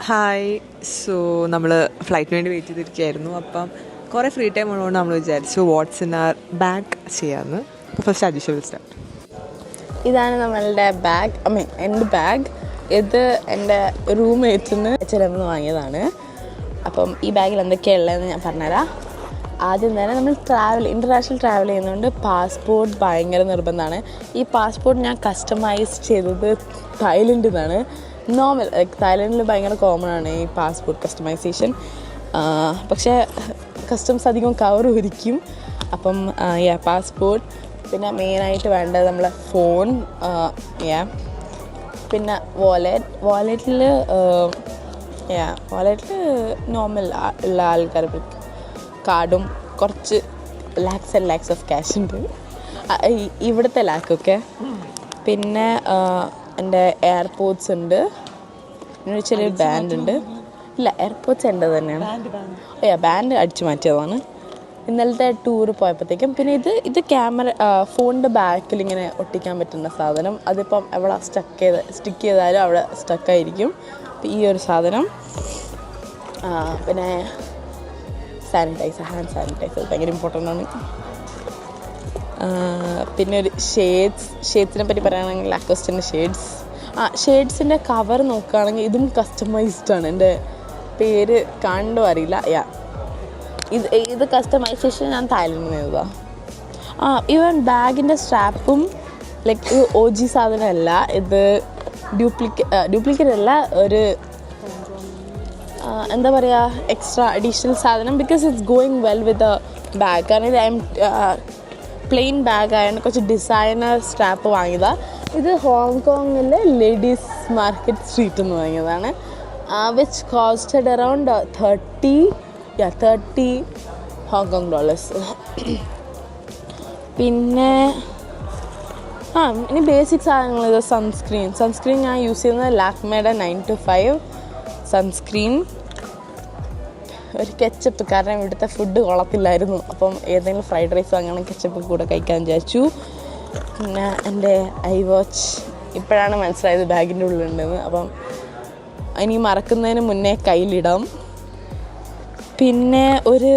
Hi. So നമ്മൾ ഫ്ലൈറ്റിന് വേണ്ടി വെയിറ്റ് ചെയ്തിരിക്കുകയായിരുന്നു. അപ്പം കുറേ ഫ്രീ ടൈം ഉള്ളതുകൊണ്ട് നമ്മൾ വിചാരിച്ചു വാട്ട്സ് ഇൻ ആർ ബാഗ് ചെയ്യാമെന്ന്. First Ajisha will start. ഇതാണ് നമ്മളുടെ ബാഗ്, എൻ്റെ ബാഗ്. ഇത് എൻ്റെ റൂംമേറ്റിൽ നിന്ന് ചിലവെന്ന് വാങ്ങിയതാണ്. അപ്പം ഈ ബാഗിൽ എന്തൊക്കെയാണ് ഉള്ളതെന്ന് ഞാൻ പറഞ്ഞുതരാം. ആദ്യം തന്നെ നമ്മൾ ഇൻ്റർനാഷണൽ ട്രാവൽ ചെയ്യുന്നതുകൊണ്ട് പാസ്പോർട്ട് ഭയങ്കര നിർബന്ധമാണ്. ഈ പാസ്പോർട്ട് ഞാൻ കസ്റ്റമൈസ് ചെയ്തത് തായ്ലൻഡിൽ നിന്നാണ്. നോർമൽ തായ്ലൻഡിൽ ഭയങ്കര കോമൺ ആണ് ഈ പാസ്പോർട്ട് കസ്റ്റമൈസേഷൻ. പക്ഷേ കസ്റ്റംസ് അധികം കവർ ഒരിക്കും. അപ്പം പാസ്പോർട്ട്, പിന്നെ മെയിനായിട്ട് വേണ്ടത് നമ്മളെ ഫോൺ, പിന്നെ വാലറ്റിൽ നോർമൽ ഉള്ള ആൾക്കാർ കാർഡും കുറച്ച് lakhs and lakhs of cash ഉണ്ട്, ഇവിടുത്തെ ലാക്കൊക്കെ. പിന്നെ എൻ്റെ എയർപോർട്ട്സ് ഉണ്ട്, പിന്നെ ഒരു ചെറിയൊരു ബാൻഡ് ഉണ്ട്. ഇല്ല, എയർപോർട്ട്സ് എൻ്റെ തന്നെയാണ്. ബാൻഡ് അടിച്ചു മാറ്റിയതാണ് ഇന്നലത്തെ ടൂറ് പോയപ്പോഴത്തേക്കും. പിന്നെ ഇത് ക്യാമറ, ഫോണിൻ്റെ ബാക്കിൽ ഇങ്ങനെ ഒട്ടിക്കാൻ പറ്റുന്ന സാധനം. അതിപ്പം എവിടെ സ്റ്റിക്ക് ചെയ്താലും അവിടെ സ്റ്റക്കായിരിക്കും. ഈ ഒരു സാധനം. പിന്നെ ഹാൻഡ് സാനിറ്റൈസർ ഭയങ്കര ഇമ്പോർട്ടൻ്റ് ആണ്. പിന്നെ ഒരു ഷെയ്ഡ്സിനെ പറ്റി പറയുകയാണെങ്കിൽ ലാക്കോസ്റ്റിൻ്റെ ഷെയ്ഡ്സിൻ്റെ കവർ നോക്കുകയാണെങ്കിൽ ഇതും കസ്റ്റമൈസ്ഡ് ആണ്. എൻ്റെ പേര് കണ്ടോ അറിയില്ല. ഇത് കസ്റ്റമൈസേഷൻ ഞാൻ തായ്ലൻഡിൽ നിന്ന് ചെയ്തതാണ്. ഈവൻ ബാഗിൻ്റെ സ്ട്രാപ്പും ലൈക്ക് OG സാധനമല്ല, ഇത് ഡ്യൂപ്ലിക്കേറ്റ് അല്ല, ഒരു എന്താ പറയുക, എക്സ്ട്രാ അഡീഷണൽ സാധനം. Because it's going well with the bag. കാരണം ഇത് പ്ലെയിൻ ബാഗ് ആയതുകൊണ്ട് കുറച്ച് ഡിസൈനർ സ്ട്രാപ്പ് വാങ്ങിയതാണ്. ഇത് ഹോങ്കോങ്ങിലെ ലേഡീസ് മാർക്കറ്റ് സ്ട്രീറ്റിൽ നിന്ന് വാങ്ങിയതാണ്. Which costed around 30 Hong Kong dollars. പിന്നെ ഇനി ബേസിക് സാധനങ്ങൾ. ഇത് സൺസ്ക്രീൻ ഞാൻ യൂസ് ചെയ്യുന്നത് ലാക്മേയുടെ 9to5 സൺസ്ക്രീൻ. ഒരു കെച്ചപ്പ്, കാരണം ഇവിടുത്തെ ഫുഡ് കൊള്ളത്തില്ലായിരുന്നു. അപ്പം ഏതെങ്കിലും ഫ്രൈഡ് റൈസ് വാങ്ങണം, കെച്ചപ്പ് കൂടെ കഴിക്കാൻ വിചാരിച്ചു. പിന്നെ എൻ്റെ iWatch ഇപ്പോഴാണ് മനസ്സിലായത് ബാഗിൻ്റെ ഉള്ളിലുണ്ടെന്ന്. അപ്പം ഇനി മറക്കുന്നതിന് മുന്നേ കയ്യിലിടാം. പിന്നെ ഒരു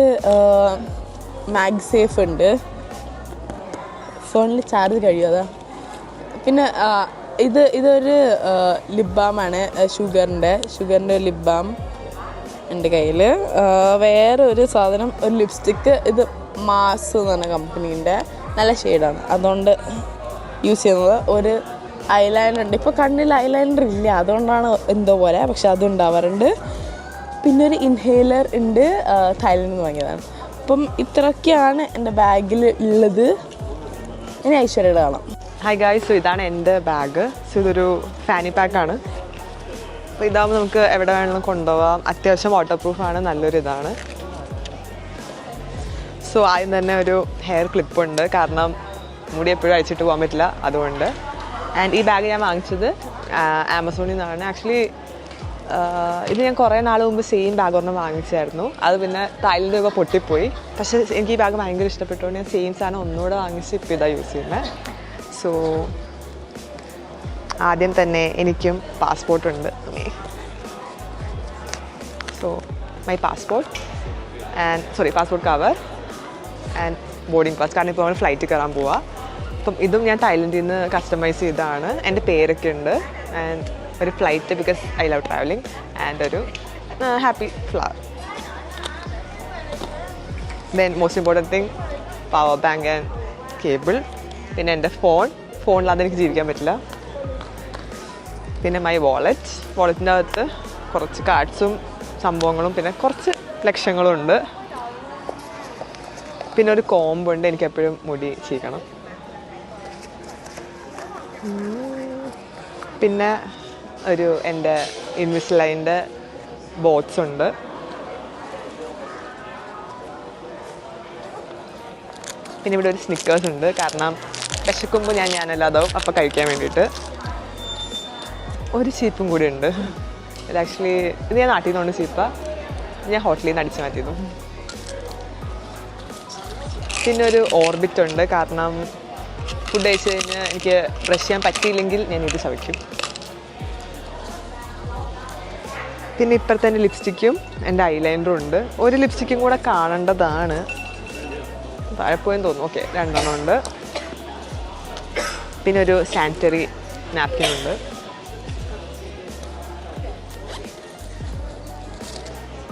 മാഗ്സേഫ് ഉണ്ട്, ഫോണിൽ ചാർജ് കഴിയുമതാ. പിന്നെ ഇതൊരു ലിപ് ബാമാണ്, ഷുഗറിൻ്റെ ലിപ് ബാം എൻ്റെ കയ്യിൽ. വേറെ ഒരു സാധനം, ഒരു ലിപ്സ്റ്റിക്ക്. ഇത് മാസ് എന്ന് പറഞ്ഞ കമ്പനീൻ്റെ നല്ല ഷെയ്ഡാണ്, അതുകൊണ്ട് യൂസ് ചെയ്യുന്നത്. ഒരു ഐലൈനർ ഉണ്ട്. ഇപ്പോൾ കണ്ണിൽ ഐലൈനർ ഇല്ല, അതുകൊണ്ടാണ് എന്തോ പോലെ, പക്ഷെ അതുണ്ടാവാറുണ്ട്. പിന്നെ ഒരു ഇൻഹേലർ ഉണ്ട്, തായ്ലൻഡിൽ നിന്ന് വാങ്ങിയതാണ്. അപ്പം ഇത്രയൊക്കെയാണ് എൻ്റെ ബാഗിൽ ഉള്ളത്. ഇനി ഐശ്വര്യയുടെ കാണാം. Hi guys. സോ ഇതാണ് എൻ്റെ ബാഗ്. സോ ഇതൊരു ഫാനി പാക്കാണ്. അപ്പോൾ ഇതാകുമ്പോൾ നമുക്ക് എവിടെ വേണമെങ്കിലും കൊണ്ടുപോകാം. അത്യാവശ്യം വാട്ടർ പ്രൂഫാണ്, നല്ലൊരു ഇതാണ്. സോ ആദ്യം തന്നെ ഒരു ഹെയർ ക്ലിപ്പുണ്ട്, കാരണം മുടി എപ്പോഴും അഴിച്ചിട്ട് പോകാൻ പറ്റില്ല, അതുകൊണ്ട്. ആൻഡ് ഈ ബാഗ് ഞാൻ വാങ്ങിച്ചത് ആമസോണിൽ നിന്നാണ്. ആക്ച്വലി ഇത് ഞാൻ കുറേ നാൾ മുമ്പ് സെയിം ബാഗ് ഒരെണ്ണം വാങ്ങിച്ചായിരുന്നു. അത് പിന്നെ തായ്ലൻഡിൽ ഇപ്പോൾ പൊട്ടിപ്പോയി. പക്ഷേ എനിക്ക് ഈ ബാഗ് ഭയങ്കര ഇഷ്ടപ്പെട്ടുകൊണ്ട് ഞാൻ സെയിം സാധനം ഒന്നുകൂടെ വാങ്ങിച്ച് ഇപ്പോൾ ഇതാണ് യൂസ് ചെയ്യുന്നത്. സോ ആദ്യം തന്നെ എനിക്കും പാസ്പോർട്ടുണ്ട്. So my passport passport cover and boarding pass, കാരണം ഇപ്പോൾ നമ്മൾ ഫ്ലൈറ്റിൽ കയറാൻ പോവാം. അപ്പം ഇതും ഞാൻ തായ്ലൻഡിൽ നിന്ന് കസ്റ്റമൈസ് ചെയ്തതാണ്. എൻ്റെ പേരൊക്കെ ഉണ്ട്. ആൻഡ് ഒരു flight, because I love travelling. And ഒരു happy flower. Then most important thing, power bank and cable. പിന്നെ എൻ്റെ ഫോണിലാതെ എനിക്ക് ജീവിക്കാൻ പറ്റില്ല. പിന്നെ മൈ വാളറ്റിൻ്റെ അകത്ത് കുറച്ച് കാർഡ്സും സംഭവങ്ങളും പിന്നെ കുറച്ച് ലക്ഷങ്ങളും ഉണ്ട്. പിന്നെ ഒരു കോമ്പുണ്ട്, എനിക്ക് എപ്പോഴും മുടി ചീക്കണം. പിന്നെ ഒരു എൻ്റെ ഇൻവിസിലൈൻ്റെ ബോട്ട്സ് ഉണ്ട്. പിന്നെ ഇവിടെ ഒരു സ്നിക്കേഴ്സ് ഉണ്ട്, കാരണം വിശക്കുമ്പോൾ ഞാനല്ലാതാവും അപ്പോൾ കഴിക്കാൻ വേണ്ടിയിട്ട്. ഒരു ചീപ്പും കൂടി ഉണ്ട്. ഇത് ആക്ച്വലി ഇത് ഞാൻ നാട്ടിൽ നിന്നുകൊണ്ട് ചീപ്പാണ്, ഞാൻ ഹോട്ടലിൽ നിന്ന് അടിച്ചു മാറ്റിയിരുന്നു. പിന്നെ ഒരു ഓർബിറ്റ് ഉണ്ട്, കാരണം ഫുഡ് കഴിച്ച് കഴിഞ്ഞ് എനിക്ക് ബ്രഷ് ചെയ്യാൻ പറ്റിയില്ലെങ്കിൽ ഞാൻ ഇത് ചവയ്ക്കും. പിന്നെ ഇപ്പുറത്തെ എൻ്റെ ലിപ്സ്റ്റിക്കും എൻ്റെ ഐലൈനറും ഉണ്ട്. ഒരു ലിപ്സ്റ്റിക്കും കൂടെ കാണേണ്ടതാണ്, താഴെ പോയെന്ന് തോന്നുന്നു. ഓക്കെ, 2 എണ്ണം ഉണ്ട്. പിന്നെ ഒരു സാനിറ്ററി നാപ്കിൻ ഉണ്ട്.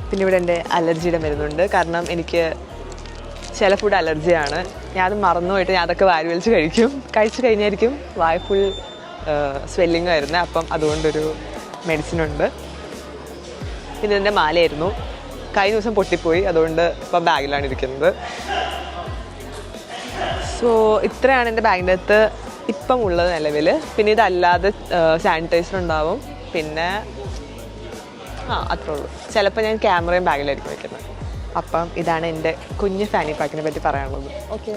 പിന്നെ ഇവിടെ എൻ്റെ അലർജിയുടെ മരുന്നുണ്ട്. കാരണം എനിക്ക് ചില ഫുഡ് അലർജിയാണ്. ഞാനത് മറന്നുപോയിട്ട് ഞാൻ അതൊക്കെ വാരി വലിച്ച് കഴിച്ചു കഴിഞ്ഞായിരിക്കും വായ ഫുൾ സ്വെല്ലിങ് ആയിരുന്നു. അപ്പം അതുകൊണ്ടൊരു മെഡിസിനുണ്ട്. പിന്നെ എൻ്റെ മാലയായിരുന്നു, കഴിഞ്ഞ ദിവസം പൊട്ടിപ്പോയി, അതുകൊണ്ട് ഇപ്പം ബാഗിലാണ് ഇരിക്കുന്നത്. സോ ഇത്രയാണ് എൻ്റെ ബാഗിൻ്റെ അകത്ത് ഇപ്പം ഉള്ളത് നിലവിൽ. പിന്നെ ഇതല്ലാതെ സാനിറ്റൈസർ ഉണ്ടാവും. പിന്നെ അത്രേ ഉള്ളൂ. ചിലപ്പോൾ ഞാൻ ക്യാമറയും ബാഗിലായിരിക്കും വയ്ക്കുന്നത്. അപ്പം ഇതാണ് എൻ്റെ കുഞ്ഞ് ഫാനി പാക്കിനെ പറ്റി പറയാനുള്ളത്. ഓക്കെ.